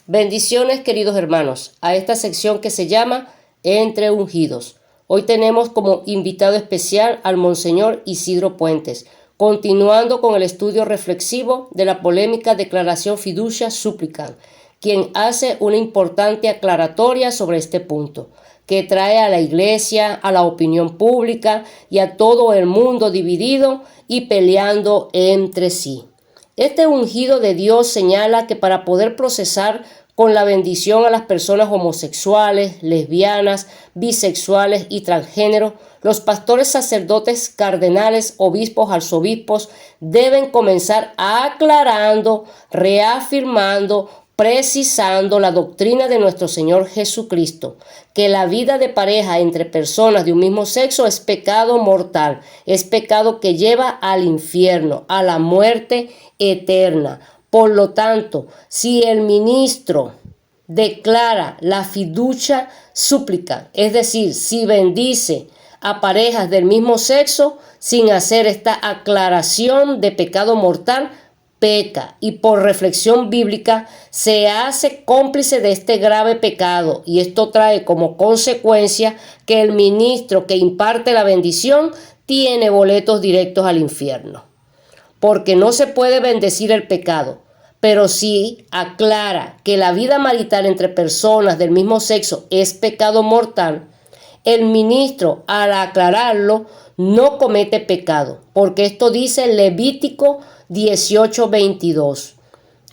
Bendiciones, queridos hermanos, a esta sección que se llama Entre Ungidos. Hoy tenemos como invitado especial al Monseñor Isidro Puentes, continuando con el estudio reflexivo de la polémica declaración fiducia supplican, quien hace una importante aclaratoria sobre este punto, que trae a la Iglesia, a la opinión pública y a todo el mundo dividido y peleando entre sí. Este ungido de Dios señala que para poder procesar con la bendición a las personas homosexuales, lesbianas, bisexuales y transgénero, los pastores, sacerdotes, cardenales, obispos, arzobispos deben comenzar aclarando, reafirmando, precisando la doctrina de nuestro Señor Jesucristo, que la vida de pareja entre personas de un mismo sexo es pecado mortal, es pecado que lleva al infierno, a la muerte eterna. Por lo tanto, si el ministro declara la fiducia súplica, es decir, si bendice a parejas del mismo sexo sin hacer esta aclaración de pecado mortal, peca y por reflexión bíblica se hace cómplice de este grave pecado, y esto trae como consecuencia que el ministro que imparte la bendición tiene boletos directos al infierno, porque no se puede bendecir el pecado, pero sí aclara que la vida marital entre personas del mismo sexo es pecado mortal. El ministro, al aclararlo, no comete pecado, porque esto dice Levítico 18:22.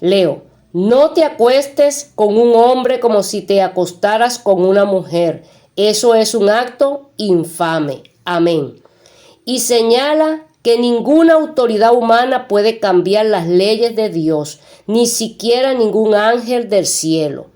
Leo: no te acuestes con un hombre como si te acostaras con una mujer. Eso es un acto infame. Amén. Y señala que ninguna autoridad humana puede cambiar las leyes de Dios, ni siquiera ningún ángel del cielo.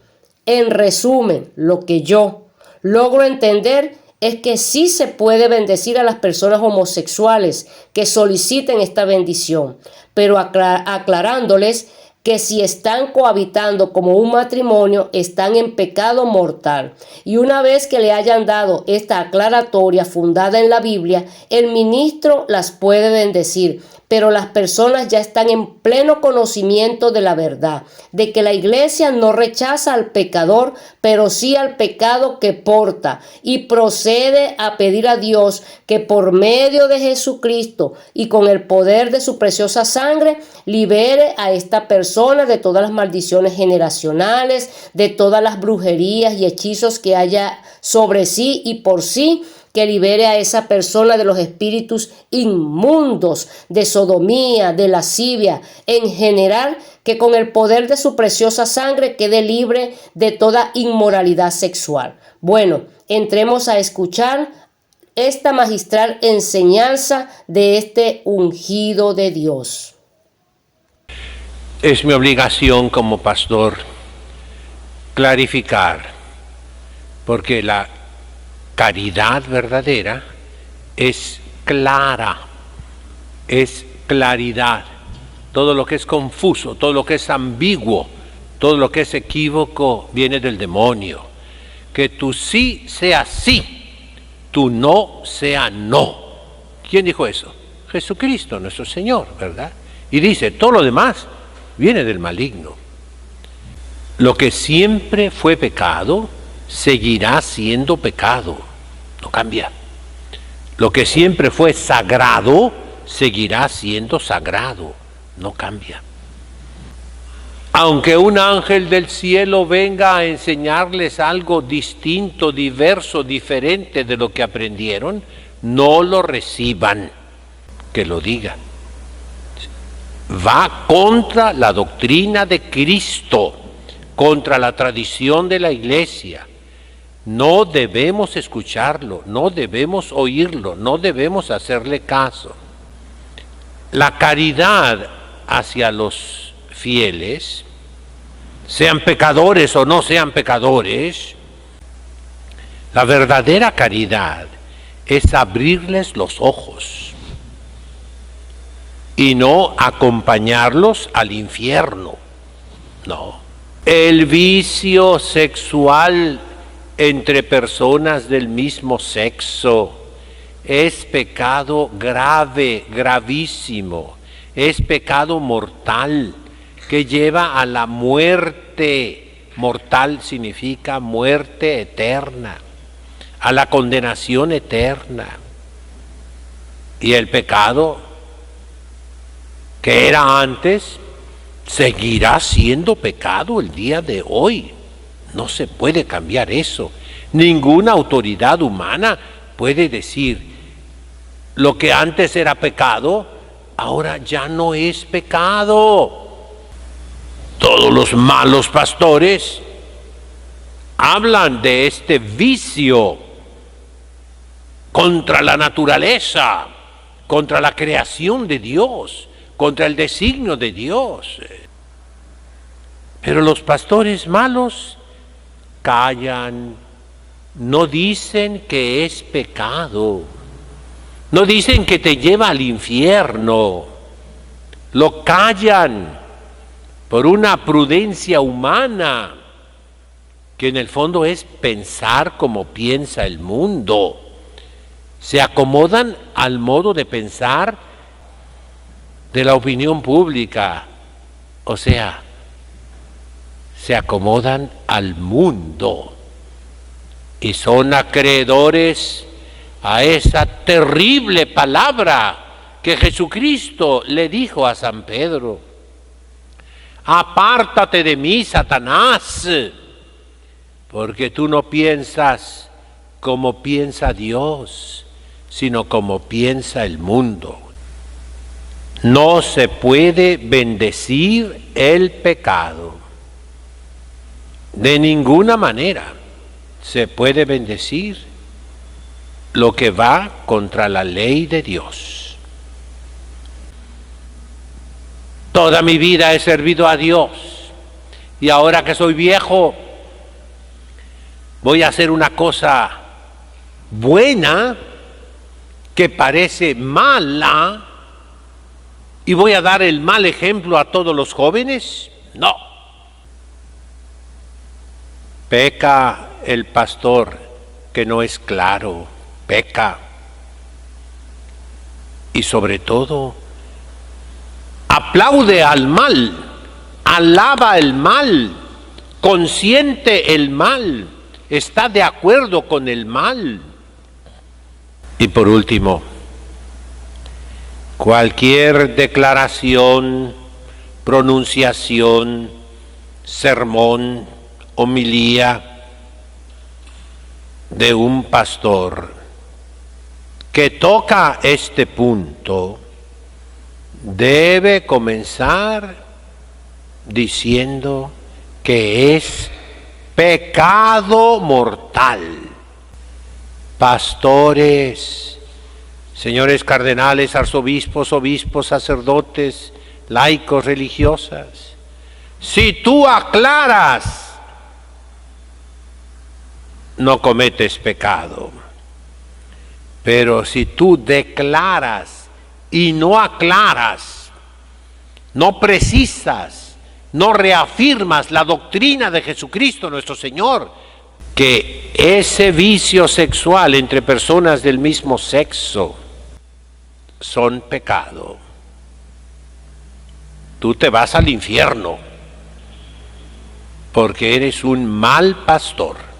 En resumen, lo que yo logro entender es que sí se puede bendecir a las personas homosexuales que soliciten esta bendición, pero aclarándoles que si están cohabitando como un matrimonio, están en pecado mortal. Y una vez que le hayan dado esta aclaratoria fundada en la Biblia, el ministro las puede bendecir, pero las personas ya están en pleno conocimiento de la verdad, de que la Iglesia no rechaza al pecador, pero sí al pecado que porta, y procede a pedir a Dios que por medio de Jesucristo y con el poder de su preciosa sangre libere a esta persona de todas las maldiciones generacionales, de todas las brujerías y hechizos que haya sobre sí y por sí, que libere a esa persona de los espíritus inmundos, de sodomía, de lascivia, en general, que con el poder de su preciosa sangre quede libre de toda inmoralidad sexual. Bueno, entremos a escuchar esta magistral enseñanza de este ungido de Dios. Es mi obligación como pastor clarificar, porque la caridad verdadera es clara, es claridad. Todo lo que es confuso, todo lo que es ambiguo, todo lo que es equívoco viene del demonio. Que tu sí sea sí, tu no sea no. ¿Quién dijo eso? Jesucristo, nuestro Señor, ¿verdad? Y dice, todo lo demás viene del maligno. Lo que siempre fue pecado seguirá siendo pecado, no cambia. Lo que siempre fue sagrado seguirá siendo sagrado, no cambia. Aunque un ángel del cielo venga a enseñarles algo distinto, diverso, diferente de lo que aprendieron, no lo reciban, que lo diga. Va contra la doctrina de Cristo, contra la tradición de la Iglesia. No debemos escucharlo, no debemos oírlo, no debemos hacerle caso. La caridad hacia los fieles, sean pecadores o no sean pecadores, la verdadera caridad es abrirles los ojos y no acompañarlos al infierno. No. El vicio sexual entre personas del mismo sexo es pecado grave, gravísimo, es pecado mortal que lleva a la muerte Mortal significa muerte eterna, a la condenación eterna. Y el pecado que era antes seguirá siendo pecado el día de hoy. No se puede cambiar eso. Ninguna autoridad humana puede decir, lo que antes era pecado, ahora ya no es pecado. Todos los malos pastores hablan de este vicio contra la naturaleza, contra la creación de Dios, contra el designio de Dios. Pero los pastores malos callan, no dicen que es pecado, no dicen que te lleva al infierno, lo callan por una prudencia humana, que en el fondo es pensar como piensa el mundo. Se acomodan al modo de pensar de la opinión pública, o sea, se acomodan al mundo y son acreedores a esa terrible palabra que Jesucristo le dijo a San Pedro: apártate de mí, Satanás, porque tú no piensas como piensa Dios, sino como piensa el mundo. No se puede bendecir el pecado. De ninguna manera se puede bendecir lo que va contra la ley de Dios. Toda mi vida he servido a Dios y ahora que soy viejo voy a hacer una cosa buena que parece mala y voy a dar el mal ejemplo a todos los jóvenes. No. Peca el pastor que no es claro, peca. Y sobre todo, aplaude al mal, alaba el mal, consiente el mal, está de acuerdo con el mal. Y por último, cualquier declaración, pronunciación, sermón, homilía de un pastor que toca este punto debe comenzar diciendo que es pecado mortal. Pastores, señores cardenales, arzobispos, obispos, sacerdotes, laicos, religiosas, si tú aclaras, no cometes pecado. Pero si tú declaras y no aclaras, no precisas, no reafirmas la doctrina de Jesucristo nuestro Señor, que ese vicio sexual entre personas del mismo sexo son pecado, tú te vas al infierno porque eres un mal pastor.